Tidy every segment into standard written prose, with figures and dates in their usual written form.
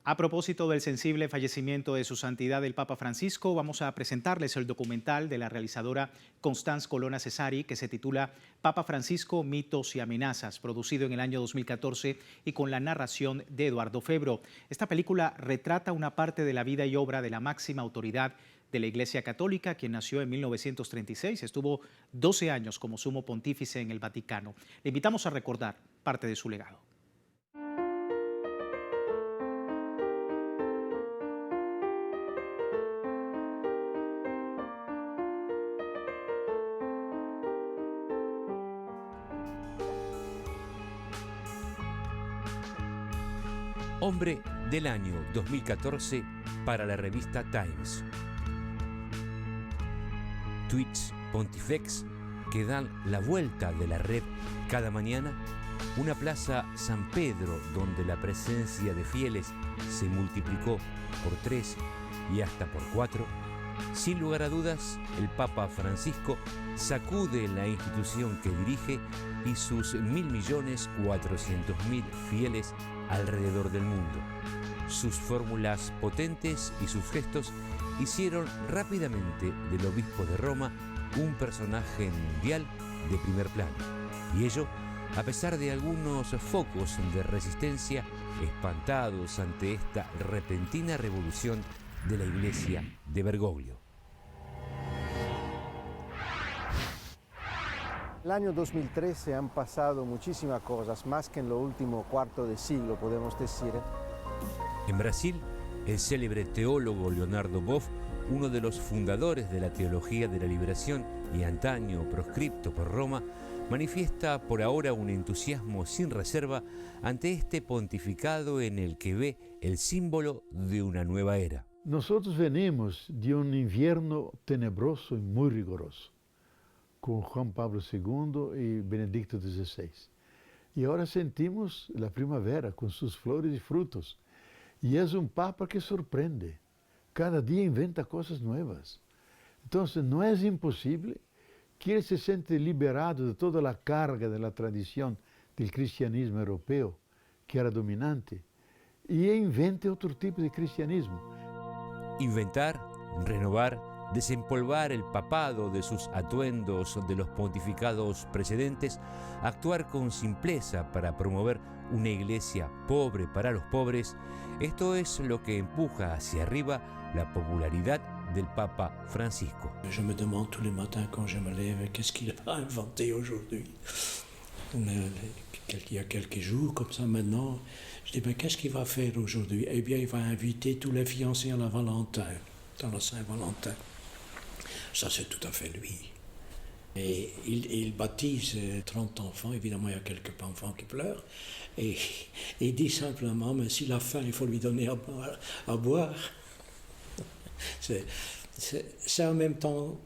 A propósito del sensible fallecimiento de su santidad el Papa Francisco, vamos a presentarles el documental de la realizadora Constance Colonna Cesari que se titula Papa Francisco, mitos y amenazas, producido en el año 2014 y con la narración de Eduardo Febro. Esta película retrata una parte de la vida y obra de la máxima autoridad de la Iglesia Católica, quien nació en 1936, estuvo 12 años como sumo pontífice en el Vaticano. Le invitamos a recordar parte de su legado. Hombre del año 2014 para la revista Times. Tweets Pontifex que dan la vuelta de la red cada mañana. Una plaza San Pedro donde la presencia de fieles se multiplicó por 3 y hasta por 4. Sin lugar a dudas, el Papa Francisco sacude la institución que dirige y sus 1.400.000 fieles alrededor del mundo. Sus fórmulas potentes y sus gestos hicieron rápidamente del obispo de Roma un personaje mundial de primer plano. Y ello a pesar de algunos focos de resistencia espantados ante esta repentina revolución de la Iglesia de Bergoglio. El año 2013 han pasado muchísimas cosas, más que en lo último cuarto de siglo, podemos decir. En Brasil, el célebre teólogo Leonardo Boff, uno de los fundadores de la teología de la liberación y antaño proscripto por Roma, manifiesta por ahora un entusiasmo sin reserva ante este pontificado en el que ve el símbolo de una nueva era. Nosotros venimos de un invierno tenebroso y muy riguroso, con Juan Pablo II y Benedicto XVI. Y ahora sentimos la primavera con sus flores y frutos. Y es un Papa que sorprende. Cada día inventa cosas nuevas. Entonces no es imposible que él se siente liberado de toda la carga de la tradición del cristianismo europeo, que era dominante, y invente otro tipo de cristianismo. Inventar, renovar, desempolvar el papado de sus atuendos de los pontificados precedentes, actuar con simpleza para promover una iglesia pobre para los pobres, esto es lo que empuja hacia arriba la popularidad del Papa Francisco. Je me demande tous les matins quand je me lève, qu'est-ce qu'il va inventer aujourd'hui? Il y a quelques jours, comme ça maintenant, je dis, ben, qu'est-ce qu'il va faire aujourd'hui? Eh bien, il va inviter tous les fiancés à la Valentin, dans la Saint-Valentin. Ça, c'est tout à fait lui. Et il baptise 30 enfants, évidemment, il y a quelques enfants qui pleurent, et il dit simplement, mais s'il a faim, il faut lui donner à boire. C'est en même temps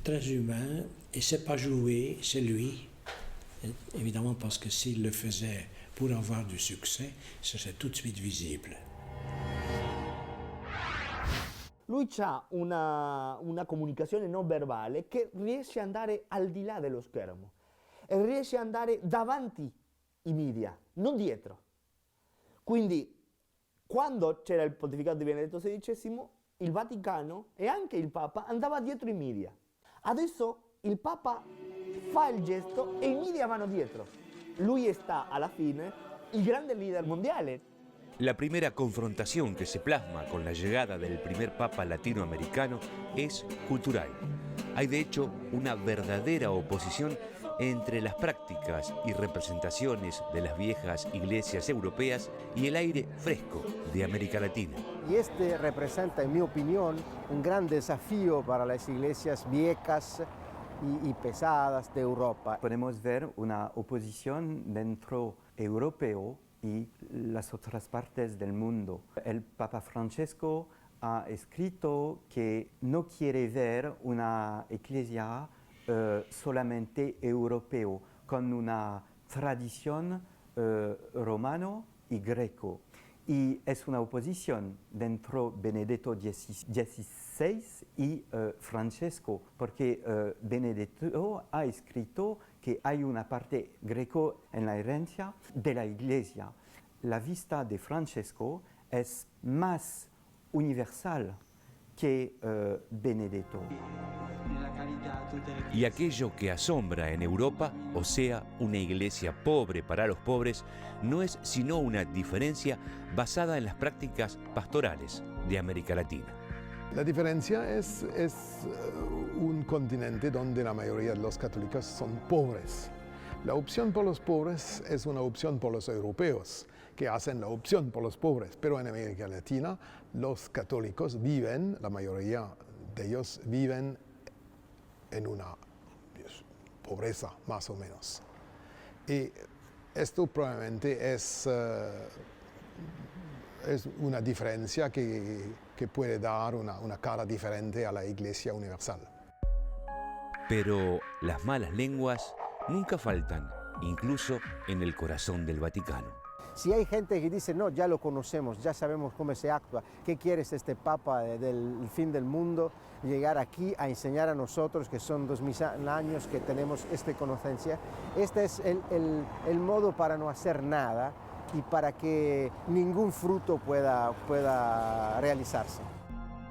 très humain, et c'est pas joué, c'est lui. Évidemment, parce que s'il le faisait pour avoir du succès, ça c'est tout de suite visible. Lui ha una comunicazione non verbale che riesce ad andare al di là dello schermo e riesce ad andare davanti i media, non dietro. Quindi, quando c'era il pontificato di Benedetto XVI, il Vaticano e anche il Papa andava dietro i media. Adesso il Papa fa il gesto e i media vanno dietro. Lui sta alla fine il grande leader mondiale. La primera confrontación que se plasma con la llegada del primer Papa latinoamericano es cultural. Hay de hecho una verdadera oposición entre las prácticas y representaciones de las viejas iglesias europeas y el aire fresco de América Latina. Y este representa, en mi opinión, un gran desafío para las iglesias viejas y pesadas de Europa. Podemos ver una oposición dentro europeo y las otras partes del mundo. El Papa Francesco ha escrito que no quiere ver una iglesia solamente europeo, con una tradición romano y greco. Y es una oposición dentro Benedetto XVI y Francesco, porque Benedetto ha escrito que hay una parte greco en la herencia de la Iglesia. La vista de Francesco es más universal que Benedetto. Y aquello que asombra en Europa, o sea, una iglesia pobre para los pobres, no es sino una diferencia basada en las prácticas pastorales de América Latina. La diferencia es un continente donde la mayoría de los católicos son pobres. La opción por los pobres es una opción por los europeos, que hacen la opción por los pobres, pero en América Latina los católicos viven, la mayoría de ellos viven en una pobreza más o menos. Y esto probablemente es una diferencia que puede dar una cara diferente a la Iglesia Universal. Pero las malas lenguas nunca faltan, incluso en el corazón del Vaticano. Si hay gente que dice, no, ya lo conocemos, ya sabemos cómo se actúa, ¿qué quiere este Papa del fin del mundo? Llegar aquí a enseñar a nosotros, que son 2000 años que tenemos esta conocencia. Este es el modo para no hacer nada y para que ningún fruto pueda realizarse.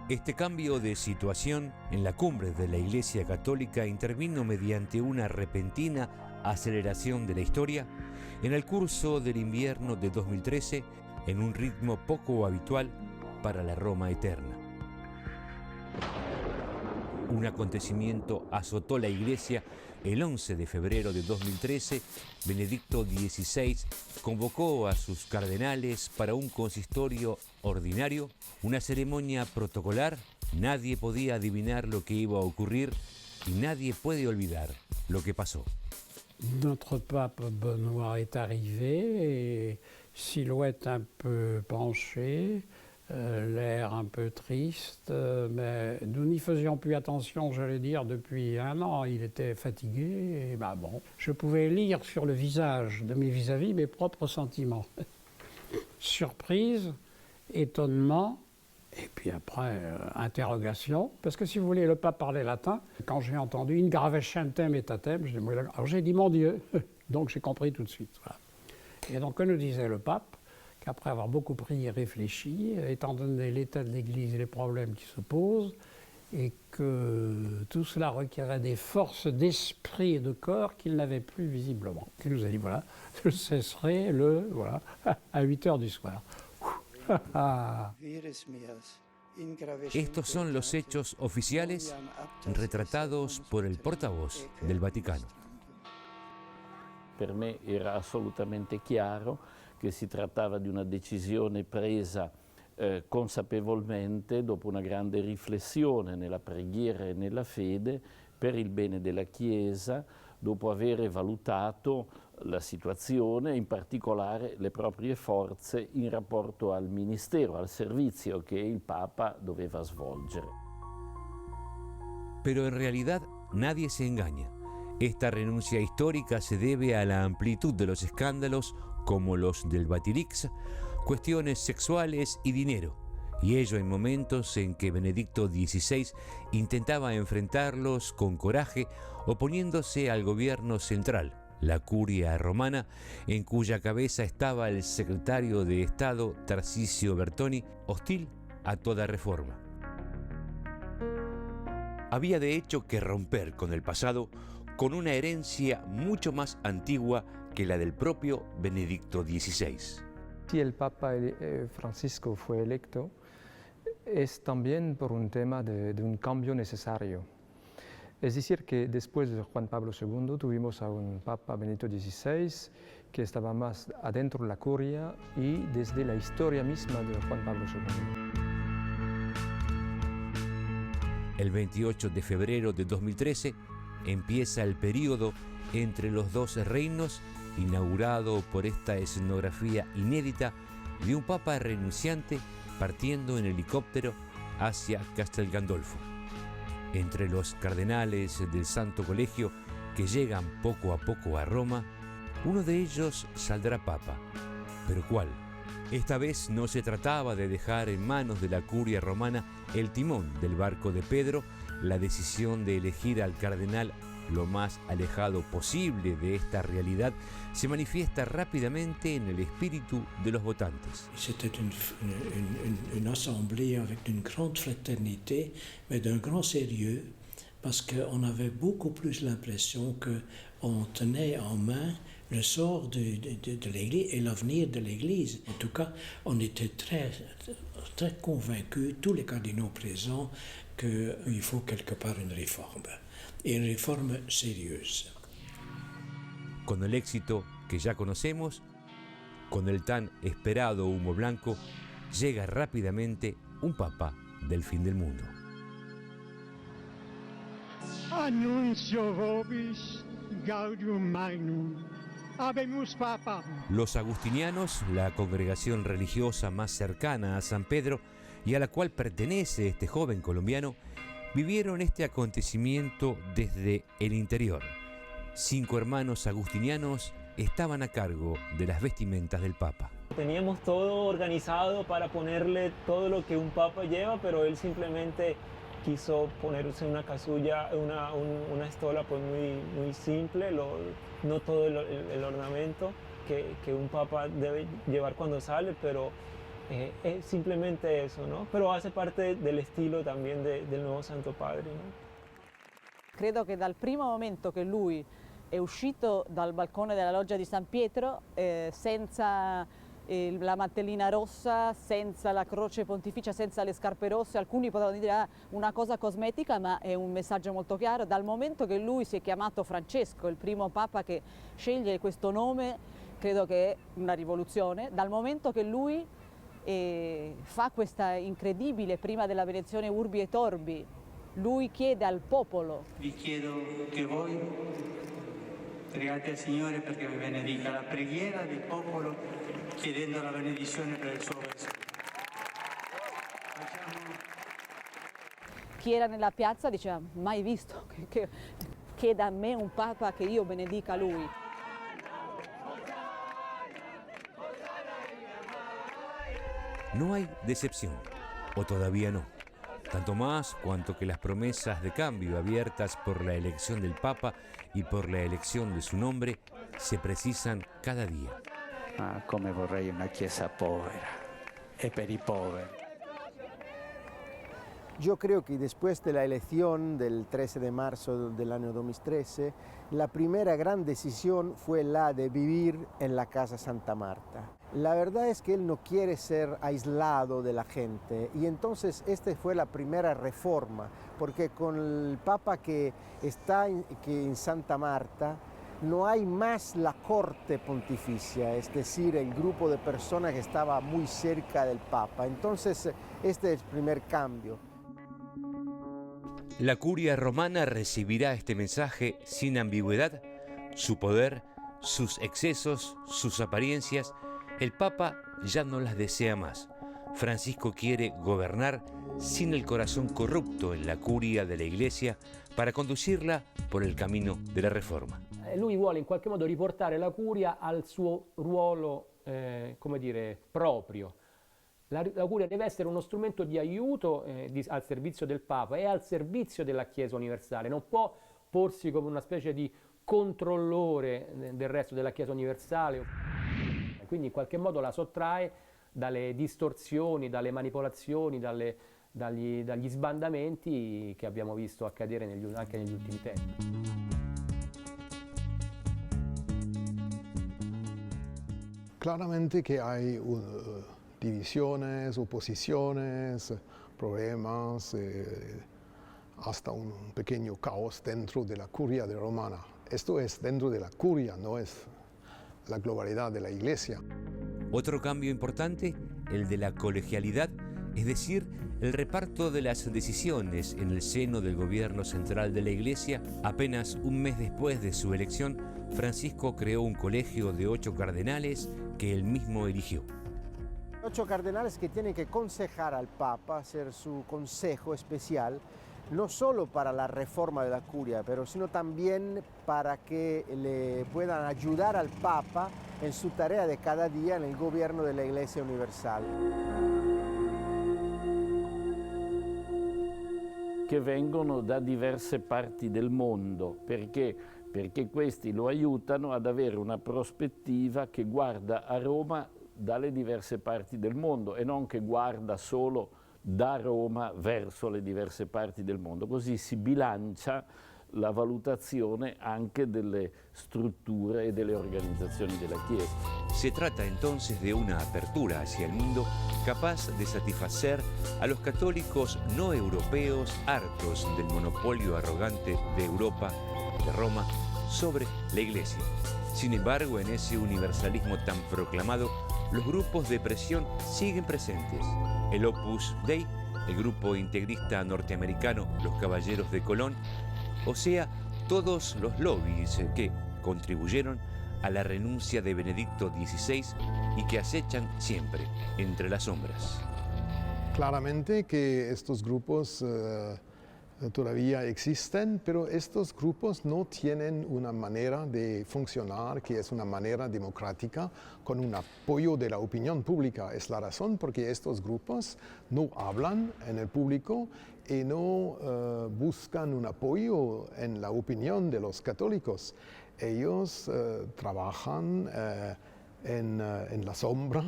Este cambio de situación en la cumbre de la Iglesia Católica intervino mediante una repentina aceleración de la historia en el curso del invierno de 2013 en un ritmo poco habitual para la Roma eterna. Un acontecimiento azotó la Iglesia el 11 de febrero de 2013. Benedicto XVI convocó a sus cardenales para un consistorio ordinario, una ceremonia protocolar. Nadie podía adivinar lo que iba a ocurrir y nadie puede olvidar lo que pasó. Notre pape Benoît est arrivé, silhouette un peu penchée, l'air un peu triste, mais nous n'y faisions plus attention, j'allais dire, depuis un an. Il était fatigué, et bon, je pouvais lire sur le visage de mes vis-à-vis mes propres sentiments. Surprise, étonnement, et puis après, interrogation, parce que si vous voulez, le pape parlait latin. Quand j'ai entendu « In grave centem etatem », alors j'ai dit « Mon Dieu », donc j'ai compris tout de suite. Voilà. Et donc, que nous disait le pape, qu'après avoir beaucoup prié et réfléchi, étant donné l'état de l'Église et les problèmes qui se posent, et que tout cela requérait des forces d'esprit et de corps qu'il n'avait plus visiblement. Il nous a dit, voilà, je cesserai à 8 heures du soir. Estos son los hechos oficiales retratados por el portavoz del Vaticano. Per me era assolutamente chiaro che si trattava di una decisione presa consapevolmente dopo una grande riflessione nella preghiera e nella fede per il bene della Chiesa, dopo aver valutato la situazione, in particolare le proprie forze in rapporto al ministero, al servizio che il Papa doveva svolgere. Pero en realidad nadie se engaña. Esta renuncia histórica se debe a la amplitud de los escándalos como los del Vatilix, cuestiones sexuales y dinero, y ello en momentos en que Benedicto XVI intentaba enfrentarlos con coraje, oponiéndose al gobierno central, la Curia Romana, en cuya cabeza estaba el secretario de Estado Tarcisio Bertoni, hostil a toda reforma. Había de hecho que romper con el pasado, con una herencia mucho más antigua que la del propio Benedicto XVI. Si el Papa Francisco fue electo, es también por un tema de un cambio necesario. Es decir, que después de Juan Pablo II tuvimos a un Papa Benedicto XVI que estaba más adentro de la curia y desde la historia misma de Juan Pablo II. El 28 de febrero de 2013 empieza el periodo entre los dos reinos, inaugurado por esta escenografía inédita de un papa renunciante partiendo en helicóptero hacia Castel Gandolfo. Entre los cardenales del Santo Colegio que llegan poco a poco a Roma, uno de ellos saldrá papa. ¿Pero cuál? Esta vez no se trataba de dejar en manos de la Curia Romana el timón del barco de Pedro. La decisión de elegir al cardenal lo más alejado posible de esta realidad, se manifiesta rápidamente en el espíritu de los votantes. C'était une assemblée avec une grande fraternité, mais d'un grand sérieux, parce qu'on avait beaucoup plus l'impression qu'on tenait en main le sort de l'Église et l'avenir de l'Église. En tout cas, on était très convaincus, tous les cardinaux présents, qu'il faut quelque part une réforme, et une réforme sérieuse. Con el éxito que ya conocemos, con el tan esperado humo blanco, llega rápidamente un papa del fin del mundo. Annuncio vobis gaudium magnum. Habemus Papa. Los agustinianos, la congregación religiosa más cercana a San Pedro y a la cual pertenece este joven colombiano, vivieron este acontecimiento desde el interior. 5 hermanos agustinianos estaban a cargo de las vestimentas del Papa. Teníamos todo organizado para ponerle todo lo que un Papa lleva, pero él simplemente quiso ponerse una casulla, una estola pues muy simple, no todo el ornamento que un Papa debe llevar cuando sale, pero es simplemente eso, ¿no? Pero hace parte del estilo también del nuovo Santo Padre, ¿no? Credo che dal primo momento che lui è uscito dal balcone della loggia di San Pietro senza la mantellina rossa, senza la croce pontificia, senza le scarpe rosse, alcuni potevano dire una cosa cosmetica, ma è un messaggio molto chiaro. Dal momento che lui si è chiamato Francesco, il primo Papa che sceglie questo nome, credo che è una rivoluzione. Dal momento che lui fa questa incredibile, prima della benedizione Urbi et Orbi, lui chiede al popolo. Vi chiedo che voi pregate al Signore perché vi benedica, la preghiera del popolo chiedendo la benedizione per il suo vescovo. Chi era nella piazza diceva mai visto che chieda a me un Papa che io benedica lui. No hay decepción, o todavía no. Tanto más cuanto que las promesas de cambio abiertas por la elección del Papa y por la elección de su nombre se precisan cada día. Ah, come vorrei una chiesa povera e per i poveri. Yo creo que después de la elección del 13 de marzo del año 2013, la primera gran decisión fue la de vivir en la Casa Santa Marta. La verdad es que él no quiere ser aislado de la gente y entonces esta fue la primera reforma, porque con el Papa que está en Santa Marta, no hay más la corte pontificia, es decir, el grupo de personas que estaba muy cerca del Papa. Entonces, este es el primer cambio. La curia romana recibirá este mensaje sin ambigüedad. Su poder, sus excesos, sus apariencias, el Papa ya no las desea más. Francisco quiere gobernar sin el corazón corrupto en la curia de la Iglesia para conducirla por el camino de la Reforma. Lui vuole in qualche modo riportare la curia al suo ruolo, come dire, proprio. La curia deve essere uno strumento di aiuto al servizio del Papa e al servizio della Chiesa universale. Non può porsi come una specie di controllore del resto della Chiesa universale. Quindi in qualche modo la sottrae dalle distorsioni, dalle manipolazioni, dagli sbandamenti che abbiamo visto accadere anche negli ultimi tempi. Claramente que hay divisiones, oposiciones, problemas, hasta un pequeño caos dentro de la curia de romana. Esto es dentro de la curia, no es la globalidad de la Iglesia. Otro cambio importante, el de la colegialidad, es decir, el reparto de las decisiones en el seno del gobierno central de la Iglesia. Apenas un mes después de su elección, Francisco creó un colegio de 8 cardenales que él mismo eligió. 8 cardenales que tienen que aconsejar al Papa, hacer su consejo especial, no solo para la reforma de la curia, pero sino también para que le puedan ayudar al Papa en su tarea de cada día en el gobierno de la Iglesia Universal. che vengono da diverse parti del mondo, perché questi lo aiutano ad avere una prospettiva che guarda a Roma dalle diverse parti del mondo e non che guarda solo da Roma verso le diverse parti del mondo. Così si bilancia la valutazione anche delle strutture e delle organizzazioni della Chiesa. Se trata entonces de una apertura hacia el mundo capaz de satisfacer a los católicos no europeos hartos del monopolio arrogante de Europa, de Roma, sobre la Iglesia. Sin embargo, en ese universalismo tan proclamado, los grupos de presión siguen presentes. El Opus Dei, el grupo integrista norteamericano Los Caballeros de Colón, o sea, todos los lobbies que contribuyeron a la renuncia de Benedicto XVI y que acechan siempre entre las sombras. Claramente que estos grupos todavía existen, pero estos grupos no tienen una manera de funcionar que es una manera democrática con un apoyo de la opinión pública. Es la razón porque estos grupos no hablan en el público y no buscan un apoyo en la opinión de los católicos. Ellos trabajan en la sombra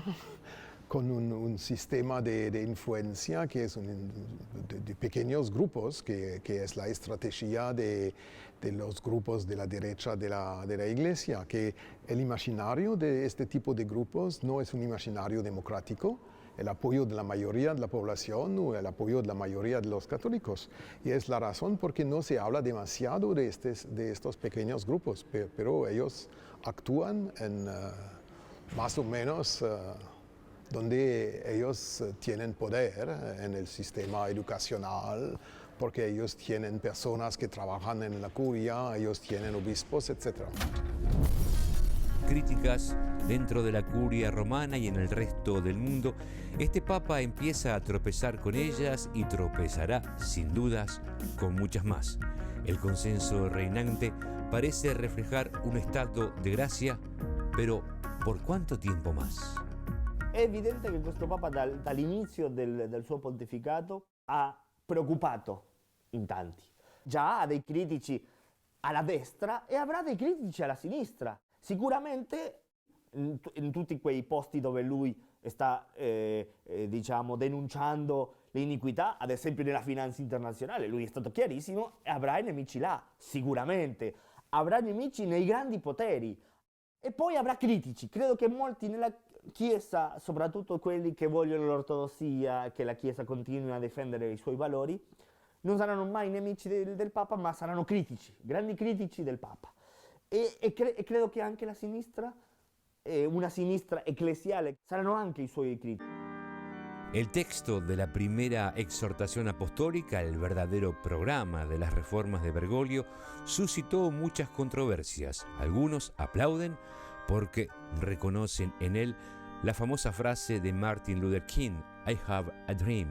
con un sistema de influencia que es de pequeños grupos, que es la estrategia de los grupos de la derecha de la Iglesia, que el imaginario de este tipo de grupos no es un imaginario democrático, el apoyo de la mayoría de la población o el apoyo de la mayoría de los católicos. Y es la razón por qué no se habla demasiado de estos pequeños grupos, pero ellos actúan en más o menos donde ellos tienen poder en el sistema educacional, porque ellos tienen personas que trabajan en la curia, ellos tienen obispos, etc. Críticas dentro de la curia romana y en el resto del mundo, este papa empieza a tropezar con ellas y tropezará, sin dudas, con muchas más. El consenso reinante parece reflejar un estado de gracia, pero ¿por cuánto tiempo más? È evidente che questo Papa dall'inizio del suo pontificato ha preoccupato in tanti. Già ha dei critici alla destra e avrà dei critici alla sinistra. Sicuramente in tutti quei posti dove lui sta diciamo, denunciando le iniquità, ad esempio nella finanza internazionale, lui è stato chiarissimo, e avrà i nemici là, sicuramente. Avrà nemici nei grandi poteri. E poi avrà critici. Credo che molti nella Chiesa, soprattutto quelli che vogliono l'ortodossia, che la Chiesa continui a difendere i suoi valori, non saranno mai nemici del Papa, ma saranno critici, grandi critici del Papa. E credo che anche la sinistra, una sinistra eclesiale, saranno anche i suoi critici. El texto de la primera exhortación apostólica, el verdadero programa de las reformas de Bergoglio, suscitó muchas controversias. Algunos aplauden porque reconocen en él la famosa frase de Martin Luther King, I have a dream.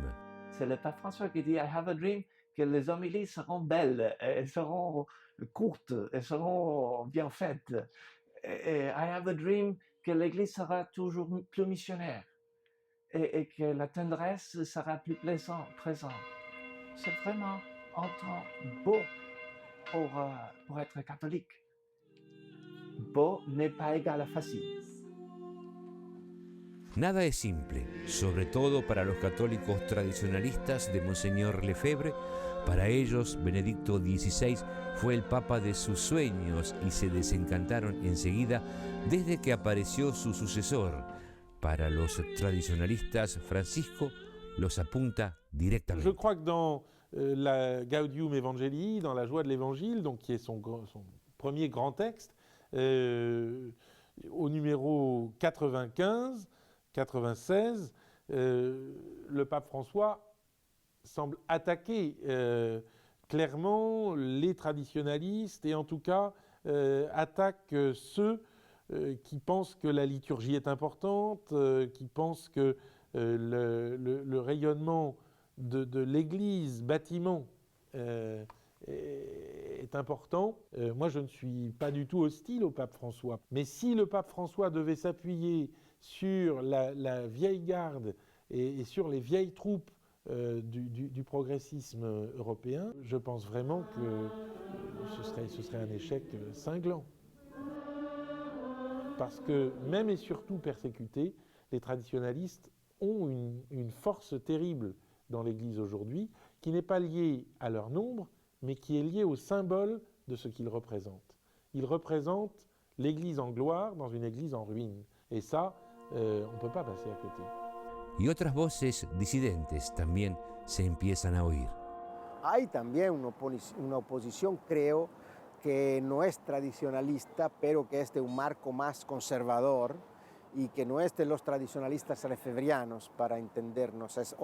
C'est le pape François qui dit I have a dream, que les homélies seront belles, elles seront courtes, elles seront bien faites. I have a dream que l'Église sera toujours plus missionnaire et que la tendresse sera plus présente. C'est vraiment un temps beau pour être catholique. Beau n'est pas égal à facile. Nada es simple, sobre todo para los católicos tradicionalistas de Monseñor Lefebvre. Para ellos, Benedicto XVI fue el papa de sus sueños y se desencantaron enseguida desde que apareció su sucesor. Para los tradicionalistas, Francisco los apunta directamente. Je crois que dans la Gaudium Evangelii, dans la joie de l'Évangile, donc qui est son premier grand texte, au numéro 95, 96, le pape François semble attaquer clairement les traditionalistes et en tout cas attaque ceux qui pensent que la liturgie est importante, qui pensent que le rayonnement de l'Église, bâtiment, est important. Moi, je ne suis pas du tout hostile au pape François. Mais si le pape François devait s'appuyer sur la vieille garde et sur les vieilles troupes du progressisme européen, je pense vraiment que ce serait un échec cinglant. Parce que même et surtout persécutés, les traditionalistes ont une force terrible dans l'Église aujourd'hui, qui n'est pas liée à leur nombre, mais qui est liée au symbole de ce qu'ils représentent. Ils représentent l'Église en gloire dans une Église en ruine. Et ça, on ne peut pas passer à côté. Y otras voces disidentes también se empiezan a oír. Hay también una oposición, creo, que no es tradicionalista, pero que es de un marco más conservador y que no es de los tradicionalistas lefebvrianos, para entendernos, es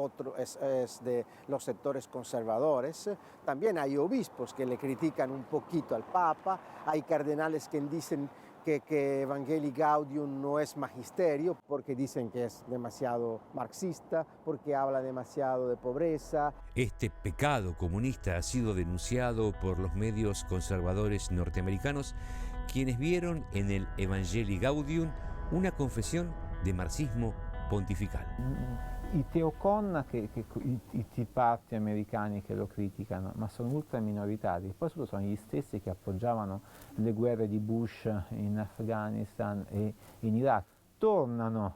de los sectores conservadores. También hay obispos que le critican un poquito al Papa, hay cardenales que dicen que Evangelii Gaudium no es magisterio porque dicen que es demasiado marxista, porque habla demasiado de pobreza. Este pecado comunista ha sido denunciado por los medios conservadores norteamericanos, quienes vieron en el Evangelii Gaudium una confesión de marxismo pontificale. I teocon, i tipati americani che lo criticano, ma sono ultra minoritari, poi soprattutto sono gli stessi che appoggiavano le guerre di Bush in Afghanistan e in Iraq. Tornano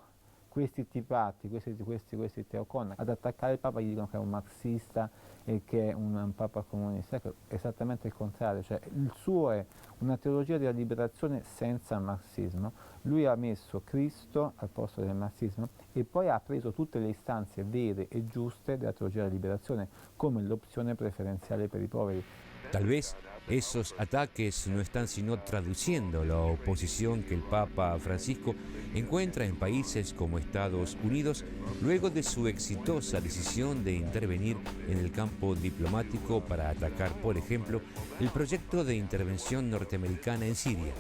questi tipati, questi teocon ad attaccare il Papa, gli dicono che è un marxista e che è un Papa comunista. Ecco, esattamente il contrario, cioè il suo è una teologia della liberazione senza marxismo. Lui ha messo Cristo al posto del marxismo e poi ha preso tutte le istanze vere e giuste della teologia della liberazione come l'opzione preferenziale per i poveri. Tal vez esos ataques no están sino traduciendo la oposición que el Papa Francisco encuentra en países como Estados Unidos luego de su exitosa decisión de intervenir en el campo diplomático para atacar, por ejemplo, el proyecto de intervención norteamericana en Siria.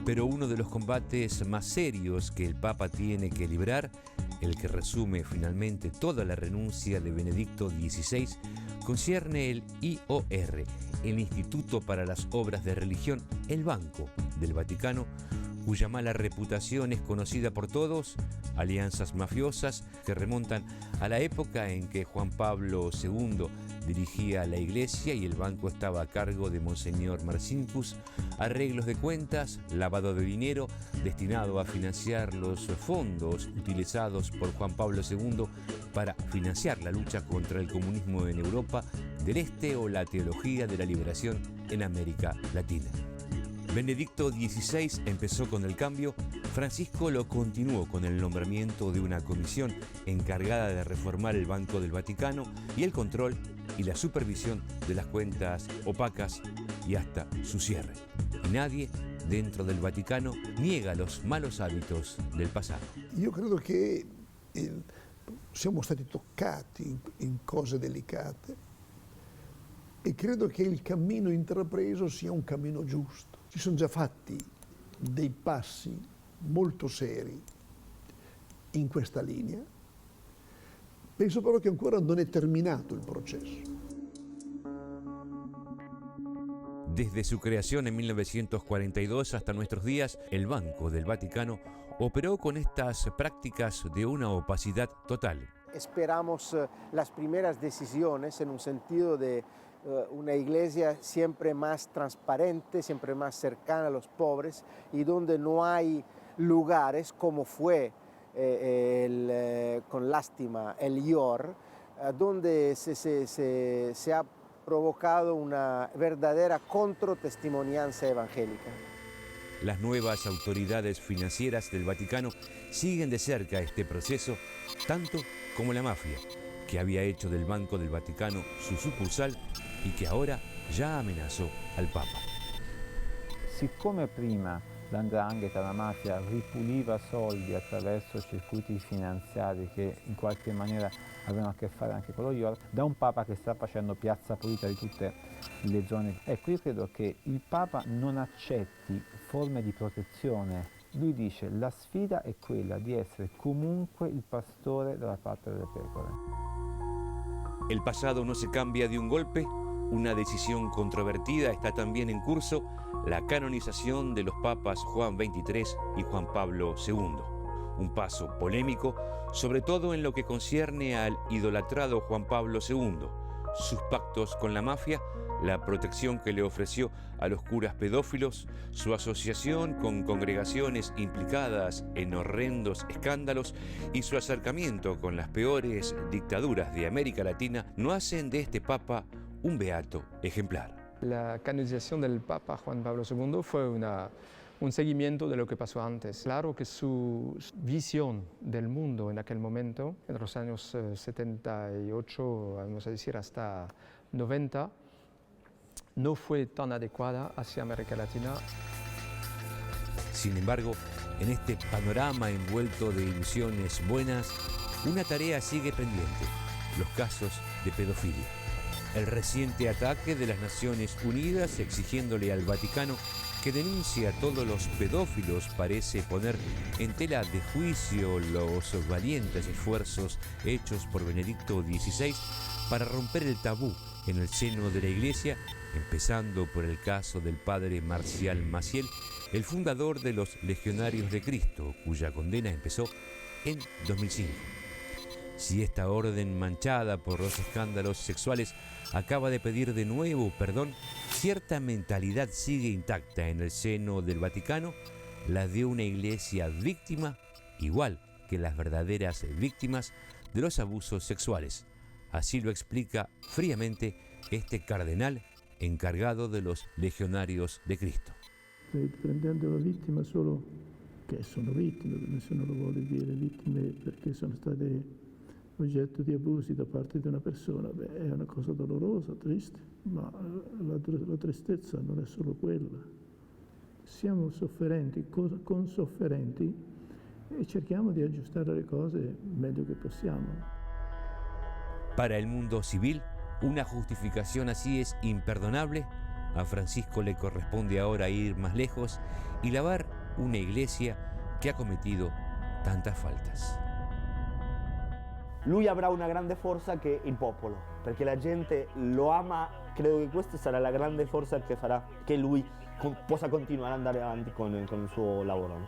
Pero uno de los combates más serios que el Papa tiene que librar, el que resume finalmente toda la renuncia de Benedicto XVI, concierne el IOR, el Instituto para las Obras de Religión, el Banco del Vaticano, cuya mala reputación es conocida por todos, alianzas mafiosas que remontan a la época en que Juan Pablo II dirigía la iglesia y el banco estaba a cargo de Monseñor Marcinkus, arreglos de cuentas, lavado de dinero destinado a financiar los fondos utilizados por Juan Pablo II para financiar la lucha contra el comunismo en Europa del Este o la teología de la liberación en América Latina. Benedicto XVI empezó con el cambio, Francisco lo continuó con el nombramiento de una comisión encargada de reformar el Banco del Vaticano y el control y la supervisión de las cuentas opacas y hasta su cierre. Y nadie dentro del Vaticano niega los malos hábitos del pasado. Io credo che siamo stati toccati in cose delicate e credo che il cammino intrapreso sia un cammino giusto. Si sono già fatti dei passi molto seri in questa linea. Penso però che ancora non è terminato il processo. Desde su creación en 1942 hasta nuestros días, el Banco del Vaticano operó con estas prácticas de una opacidad total. Esperamos las primeras decisiones en un sentido de una iglesia siempre más transparente, siempre más cercana a los pobres y donde no hay lugares como fue con lástima el IOR, donde se ha provocado una verdadera contratestimonianza evangélica. Las nuevas autoridades financieras del Vaticano siguen de cerca este proceso, tanto como la mafia, que había hecho del Banco del Vaticano su sucursal y que ahora ya amenazó al Papa. Siccome prima l''ndrangheta, la mafia, ripuliva soldi attraverso circuiti finanziari che in qualche maniera avevano a che fare anche con lo IOR, da un Papa che sta facendo piazza pulita di tutte le zone. Ecco, io credo che il Papa non accetti forme di protezione. Lui dice la sfida è quella di essere comunque il pastore dalla parte delle pecore. El pasado no se cambia de un golpe. Una decisión controvertida está también en curso, la canonización de los papas Juan XXIII y Juan Pablo II. un paso polémico, sobre todo en lo que concierne al idolatrado Juan Pablo II, sus pactos con la mafia, la protección que le ofreció a los curas pedófilos, su asociación con congregaciones implicadas en horrendos escándalos y su acercamiento con las peores dictaduras de América Latina no hacen de este Papa un beato ejemplar. La canonización del Papa Juan Pablo II fue un seguimiento de lo que pasó antes. Claro que su visión del mundo en aquel momento, en los años 78, vamos a decir hasta 90, no fue tan adecuada hacia América Latina. Sin embargo, en este panorama envuelto de ilusiones buenas, una tarea sigue pendiente: los casos de pedofilia. El reciente ataque de las Naciones Unidas exigiéndole al Vaticano que denuncie a todos los pedófilos parece poner en tela de juicio los valientes esfuerzos hechos por Benedicto XVI para romper el tabú en el seno de la Iglesia, empezando por el caso del padre Marcial Maciel, el fundador de los Legionarios de Cristo, cuya condena empezó en 2005. Si esta orden manchada por los escándalos sexuales acaba de pedir de nuevo perdón, cierta mentalidad sigue intacta en el seno del Vaticano, la de una iglesia víctima, igual que las verdaderas víctimas de los abusos sexuales. Así lo explica fríamente este cardenal encargado de los Legionarios de Cristo. Prendendo la vittima solo che sono vittime, nessuno lo vuole dire vittime perché sono state oggetto di abusi da parte di una persona, è una cosa dolorosa, triste, ma la tristezza non è solo quella. Siamo sofferenti, consofferenti e cerchiamo di aggiustare le cose meglio che possiamo. Para el mundo civil, una justificación así es imperdonable. A Francisco le corresponde ahora ir más lejos y lavar una iglesia que ha cometido tantas faltas. Lui avrà una grande forza che il popolo, perché la gente lo ama. Credo che questa sarà la grande forza che farà che lui possa continuare ad andare avanti con il suo lavoro.